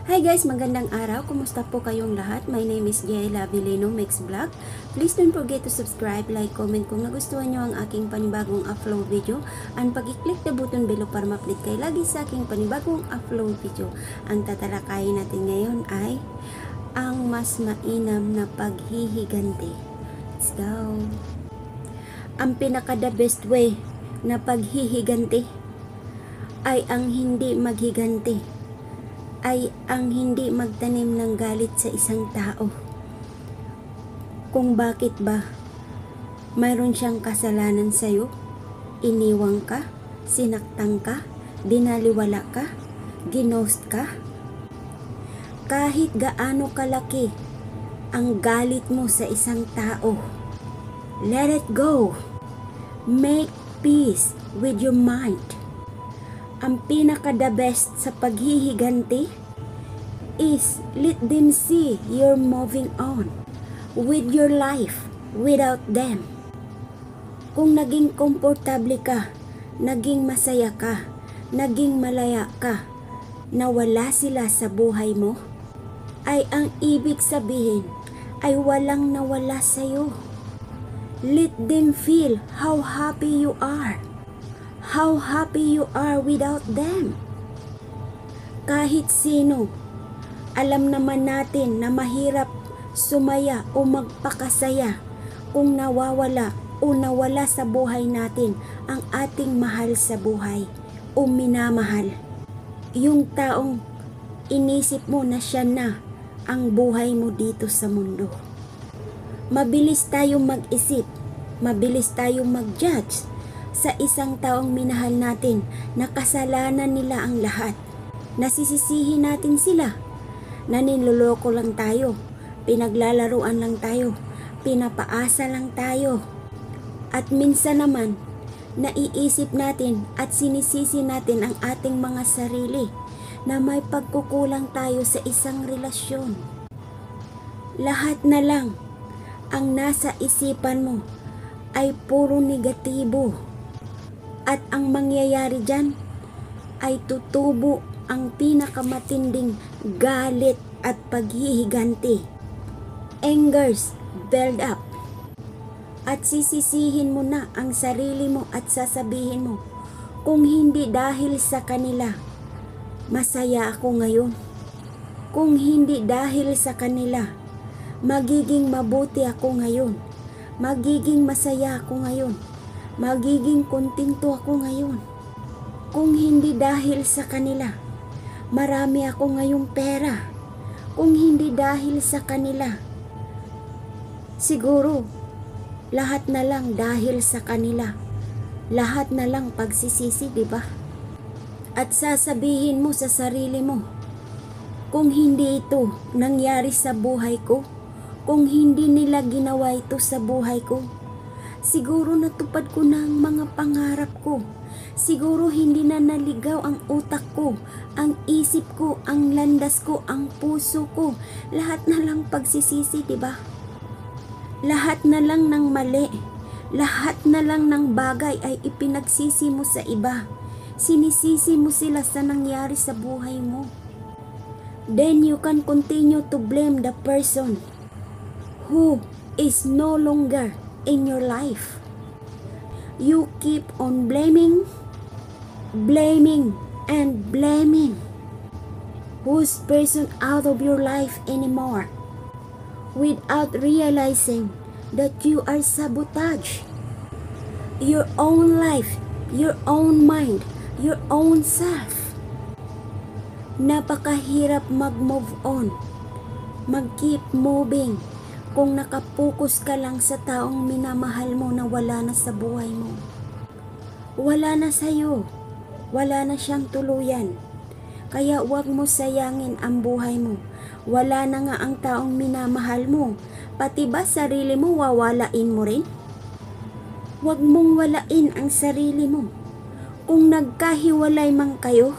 Hi guys, magandang araw. Kumusta po kayong lahat? My name is Jaela Vileno Mix Vlog. Please don't forget to subscribe, like, comment kung nagustuhan nyo ang aking panibagong upload video and pag-i-click the button below para ma-update kayo lagi sa aking panibagong upload video. Ang tatalakayin natin ngayon ay ang mas mainam na paghihiganti. Let's go! Ang pinaka-the best way na paghihiganti ay ang hindi maghiganti, ay ang hindi magtanim ng galit sa isang tao. Kung bakit ba mayroon siyang kasalanan sa'yo, iniwang ka, sinaktan ka, dinaliwala ka, ginost ka, kahit gaano kalaki ang galit mo sa isang tao, let it go. Make peace with your mind. Ang pinaka-the best sa paghihiganti is let them see you're moving on with your life without them. Kung naging komportable ka, naging masaya ka, naging malaya ka, nawala sila sa buhay mo, ay ang ibig sabihin ay walang nawala sa'yo. Let them feel how happy you are. How happy you are without them. Kahit sino, alam naman natin na mahirap sumaya o magpakasaya kung nawawala o nawala sa buhay natin ang ating mahal sa buhay o minamahal. Yung taong inisip mo na siya na ang buhay mo dito sa mundo. Mabilis tayong mag-isip, mabilis tayong mag-judge sa isang taong minahal natin na kasalanan nila ang lahat. Nasisisihin natin sila na niloloko lang tayo, pinaglalaruan lang tayo, pinapaasa lang tayo. At minsan naman, naiisip natin at sinisisi natin ang ating mga sarili na may pagkukulang tayo sa isang relasyon. Lahat na lang ang nasa isipan mo ay puro negatibo. At ang mangyayari dyan ay tutubo ang pinakamatinding galit at paghihiganti. Angers build up. At sisisihin mo na ang sarili mo at sasabihin mo, kung hindi dahil sa kanila, masaya ako ngayon. Kung hindi dahil sa kanila, magiging mabuti ako ngayon. Magiging masaya ako ngayon. Magiging kontento ako ngayon. Kung hindi dahil sa kanila, marami ako ngayong pera. Kung hindi dahil sa kanila, siguro lahat na lang dahil sa kanila. Lahat na lang pagsisisi, di ba? At sasabihin mo sa sarili mo, kung hindi ito nangyari sa buhay ko, kung hindi nila ginawa ito sa buhay ko, siguro natupad ko na ang mga pangarap ko. Siguro hindi na naligaw ang utak ko, ang isip ko, ang landas ko, ang puso ko. Lahat na lang pagsisisi, di ba? Lahat na lang ng mali, lahat na lang ng bagay ay ipinagsisi mo sa iba. Sinisisi mo sila sa nangyari sa buhay mo. Then you can continue to blame the person who is no longer in your life. You keep on blaming, and blaming. Whose person out of your life anymore without realizing that you are sabotage your own life, your own mind, your own self. Napakahirap mag-move on, mag-keep moving kung nakapokus ka lang sa taong minamahal mo na wala na sa buhay mo. Wala na sa'yo. Wala na siyang tuluyan. Kaya huwag mo sayangin ang buhay mo. Wala na nga ang taong minamahal mo. Pati ba sarili mo wawalain mo rin? Huwag mong walain ang sarili mo. Kung nagkahiwalay man kayo,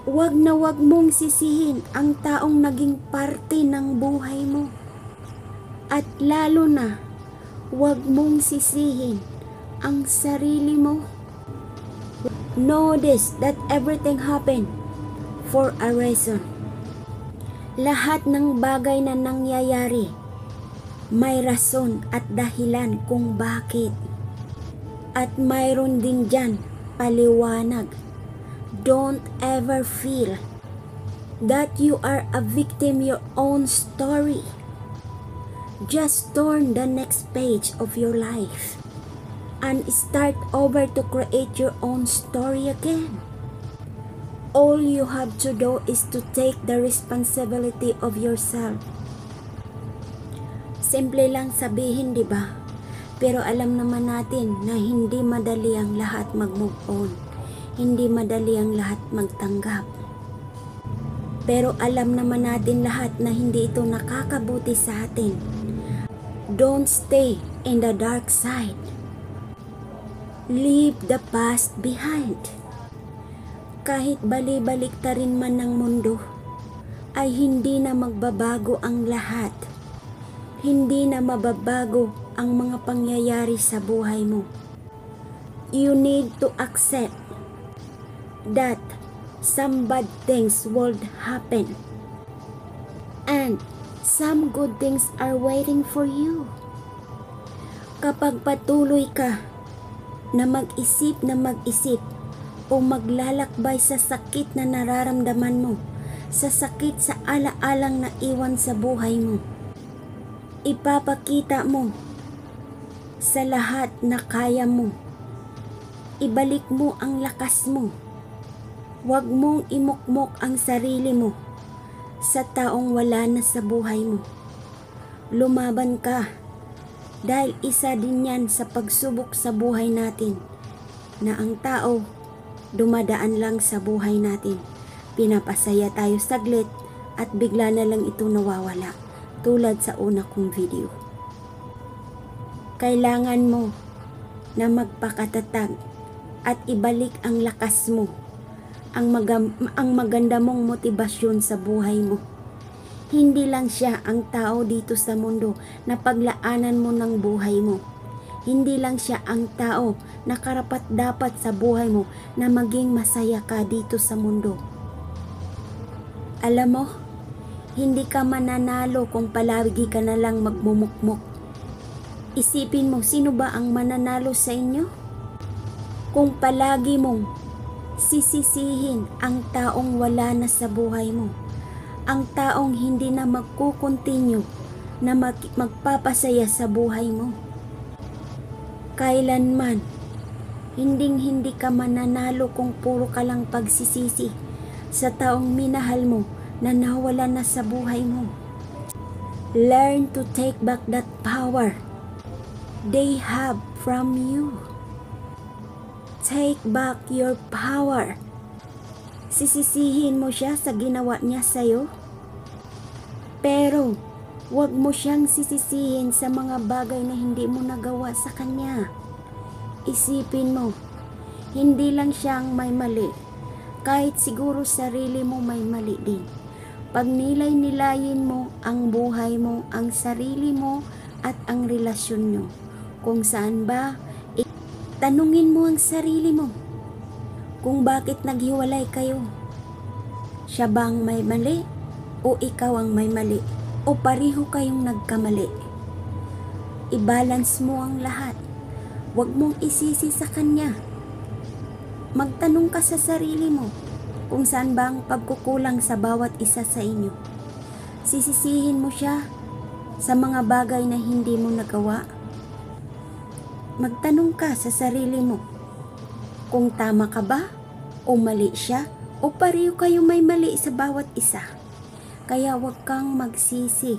huwag mong sisihin ang taong naging parte ng buhay mo. At lalo na, huwag mong sisihin ang sarili mo. Know this, that everything happened for a reason. Lahat ng bagay na nangyayari, may rason at dahilan kung bakit. At mayroon din dyan paliwanag. Don't ever feel that you are a victim your own story. Just turn the next page of your life and start over to create your own story again. All you have to do is to take the responsibility of yourself. Simple lang sabihin, di ba? Pero alam naman natin na hindi madali ang lahat mag-move on. Hindi madali ang lahat magtanggap. Pero alam naman natin lahat na hindi ito nakakabuti sa atin. Don't stay in the dark side. Leave the past behind. Kahit bali-baliktarin man ng mundo, ay hindi na magbabago ang lahat. Hindi na mababago ang mga pangyayari sa buhay mo. You need to accept that some bad things will happen and some good things are waiting for you. Kapag patuloy ka na mag-isip o maglalakbay sa sakit na nararamdaman mo, sa sakit sa alaalang na iwan sa buhay mo, ipapakita mo sa lahat na kaya mo. Ibalik mo ang lakas mo. Huwag mong imukmok ang sarili mo sa taong wala na sa buhay mo. Lumaban ka dahil isa din yan sa pagsubok sa buhay natin na ang tao dumadaan lang sa buhay natin. Pinapasaya tayo saglit at bigla na lang ito nawawala, tulad sa una kong video. Kailangan mo na magpakatatag at ibalik ang lakas mo, ang maganda mong motibasyon sa buhay mo. Hindi lang siya ang tao dito sa mundo na paglaanan mo ng buhay mo. Hindi lang siya ang tao na karapat-dapat sa buhay mo na maging masaya ka dito sa mundo. Alam mo, hindi ka mananalo kung palagi ka na lang magmumukmok. Isipin mo, sino ba ang mananalo sa inyo? Kung palagi mong sisisihin ang taong wala na sa buhay mo, ang taong hindi na magkukontinue na magpapasaya sa buhay mo. Kailanman, hindi ka mananalo kung puro ka lang pagsisisi sa taong minahal mo na nawala na sa buhay mo. Learn to take back that power they have from you. Take back your power. Sisisihin mo siya sa ginawa niya sa'yo, pero huwag mo siyang sisisihin sa mga bagay na hindi mo nagawa sa kanya. Isipin mo, hindi lang siyang may mali, kahit siguro sarili mo may mali din. Pag nilay-nilayin mo ang buhay mo, ang sarili mo at ang relasyon nyo, kung saan ba, tanungin mo ang sarili mo kung bakit naghiwalay kayo. Siya bang may mali o ikaw ang may mali? O pareho kayong nagkamali? I-balance mo ang lahat. Huwag mong isisi sa kanya. Magtanong ka sa sarili mo kung saan ba ang pagkukulang sa bawat isa sa inyo. Sisisihin mo siya sa mga bagay na hindi mo nagawa. Magtanong ka sa sarili mo kung tama ka ba o mali siya o pareho kayo may mali sa bawat isa. Kaya huwag kang magsisi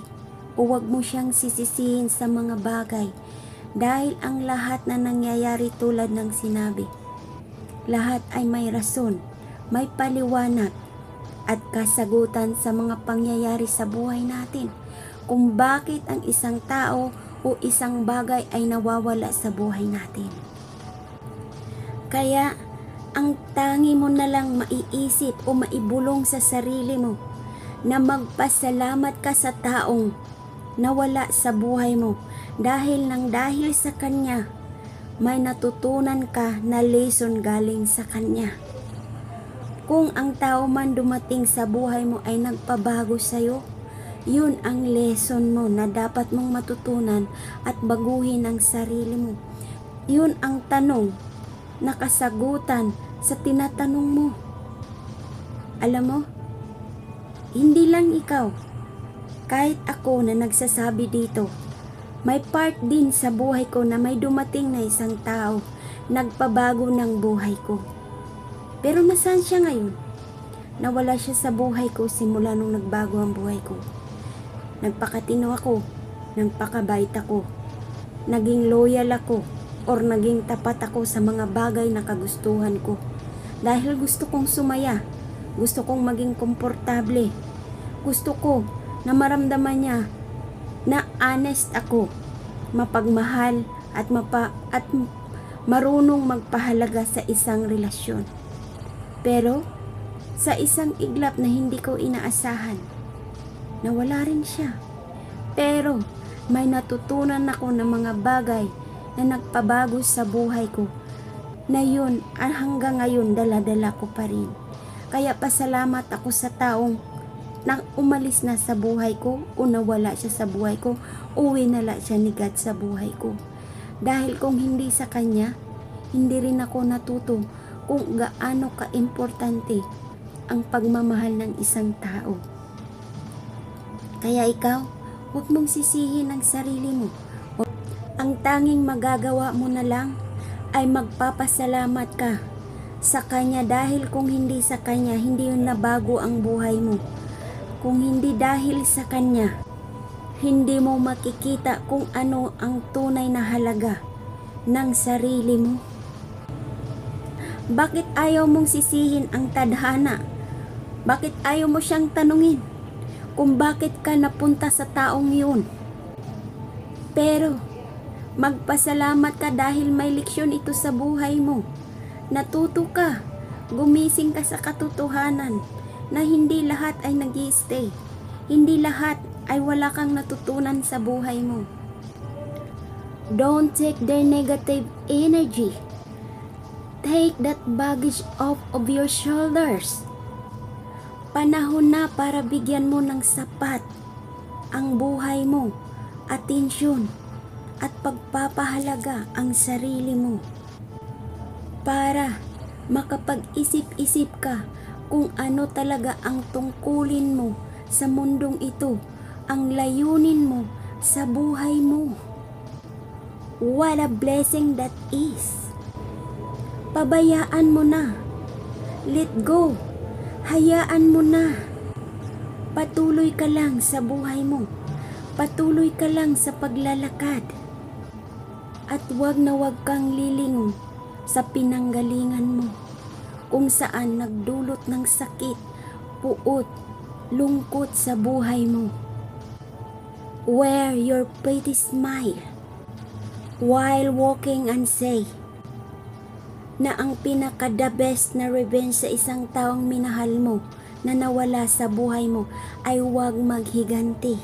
o huwag mo siyang sisisihin sa mga bagay dahil ang lahat na nangyayari tulad ng sinabi, lahat ay may rason, may paliwanag at kasagutan sa mga pangyayari sa buhay natin kung bakit ang isang tao o isang bagay ay nawawala sa buhay natin. Kaya ang tangi mo na lang maiisip o maibulong sa sarili mo na magpasalamat ka sa taong nawala sa buhay mo dahil sa kanya may natutunan ka na lesson galing sa kanya. Kung ang tao man dumating sa buhay mo ay nagpabago sa'yo, Yun ang lesson mo na dapat mong matutunan at baguhin ang sarili mo. Yun ang tanong na kasagutan sa tinatanong mo. Alam mo, hindi lang ikaw, kahit ako na nagsasabi dito, may part din sa buhay ko na may dumating na isang tao, nagpabago ng buhay ko. Pero nasaan siya ngayon? Nawala siya sa buhay ko simula nung nagbago ang buhay ko. Nagpakatino ako, nagpakabait ako, naging loyal ako, or naging tapat ako sa mga bagay na kagustuhan ko. Dahil gusto kong sumaya, gusto kong maging komportable, gusto ko na maramdaman niya na honest ako, mapagmahal at marunong magpahalaga sa isang relasyon. Pero sa isang iglap na hindi ko inaasahan, nawala rin siya. Pero may natutunan ako ng mga bagay na nagpabago sa buhay ko, na yun hanggang ngayon dala-dala ko pa rin. Kaya pasalamat ako sa taong nang umalis na sa buhay ko o nawala siya sa buhay ko, uwi na lang siya ni God sa buhay ko. Dahil kung hindi sa kanya, hindi rin ako natuto kung gaano ka-importante ang pagmamahal ng isang tao. Kaya ikaw, huwag mong sisihin ang sarili mo. Ang tanging magagawa mo na lang ay magpapasalamat ka sa kanya, dahil kung hindi sa kanya, hindi yun nabago ang buhay mo. Kung hindi dahil sa kanya, hindi mo makikita kung ano ang tunay na halaga ng sarili mo. Bakit ayaw mong sisihin ang tadhana? Bakit ayaw mo siyang tanungin kung bakit ka napunta sa taong yun? Pero magpasalamat ka dahil may leksyon ito sa buhay mo. Natuto ka, gumising ka sa katotohanan na hindi lahat ay nag-i-stay. Hindi lahat ay wala kang natutunan sa buhay mo. Don't take their negative energy. Take that baggage off of your shoulders. Panahon na para bigyan mo ng sapat ang buhay mo, atensyon at pagpapahalaga ang sarili mo, para makapag-isip-isip ka kung ano talaga ang tungkulin mo sa mundong ito, ang layunin mo sa buhay mo. What a blessing that is! Pabayaan mo na. Let go. Hayaan mo na. Patuloy ka lang sa buhay mo. Patuloy ka lang sa paglalakad. At wag na wag kang lilingon sa pinanggalingan mo, kung saan nagdulot ng sakit, puot, lungkot sa buhay mo. Wear your pretty smile while walking, and say na ang pinaka-the best na revenge sa isang taong minahal mo na nawala sa buhay mo ay huwag maghiganti.